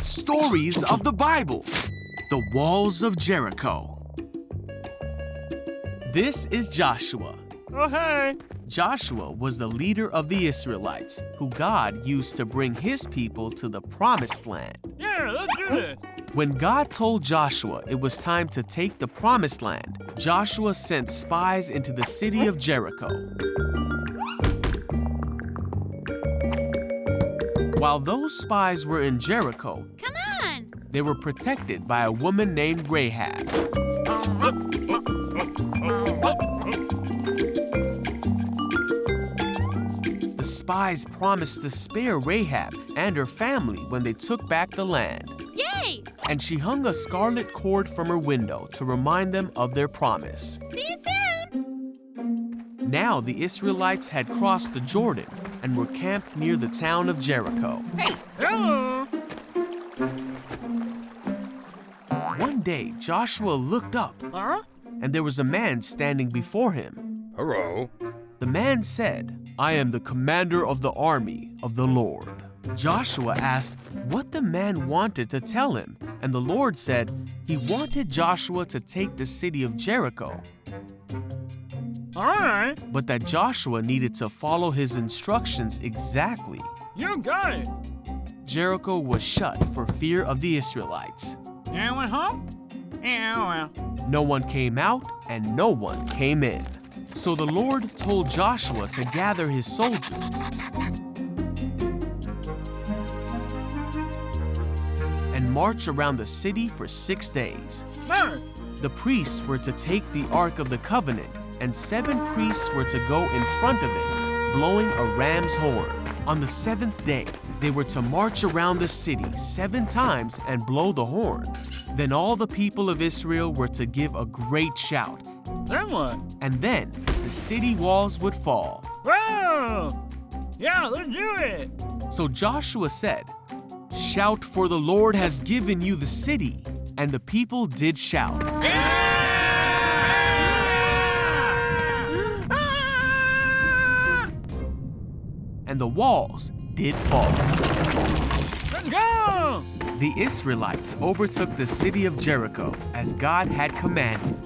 Stories of the Bible. The Walls of Jericho. This is Joshua. Oh, hey. Joshua was the leader of the Israelites, who God used to bring his people to the Promised Land. Yeah, let's do this. When God told Joshua it was time to take the Promised Land, Joshua sent spies into the city of Jericho. While those spies were in Jericho, Come on! they were protected by a woman named Rahab. The spies promised to spare Rahab and her family when they took back the land. Yay! And she hung a scarlet cord from her window to remind them of their promise. See you soon! Now the Israelites had crossed the Jordan and were camped near the town of Jericho. Hey! Hello. One day, Joshua looked up, Huh? and there was a man standing before him. Hello. The man said, "I am the commander of the army of the Lord." Joshua asked what the man wanted to tell him, and the Lord said he wanted Joshua to take the city of Jericho, All right. but that Joshua needed to follow his instructions exactly. You got it. Jericho was shut for fear of the Israelites. You went home? Yeah, well. No one came out and no one came in. So the Lord told Joshua to gather his soldiers and march around the city for 6 days. Mark. The priests were to take the Ark of the Covenant, and 7 priests were to go in front of it, blowing a ram's horn. On the 7th day, they were to march around the city 7 times and blow the horn. Then all the people of Israel were to give a great shout, Then what? and then the city walls would fall. Whoa! Yeah, let's do it. So Joshua said, "Shout, for the Lord has given you the city." And the people did shout. And the walls did fall. Let's go! The Israelites overtook the city of Jericho as God had commanded.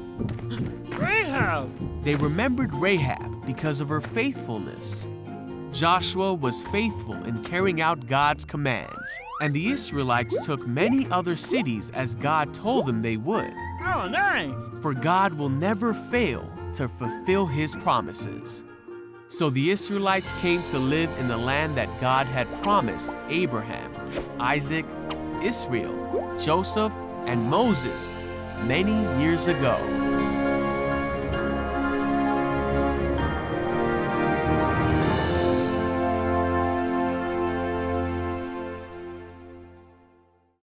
Rahab. They remembered Rahab because of her faithfulness. Joshua was faithful in carrying out God's commands, and the Israelites took many other cities as God told them they would. Oh, nice. For God will never fail to fulfill his promises. So the Israelites came to live in the land that God had promised Abraham, Isaac, Israel, Joseph, and Moses many years ago.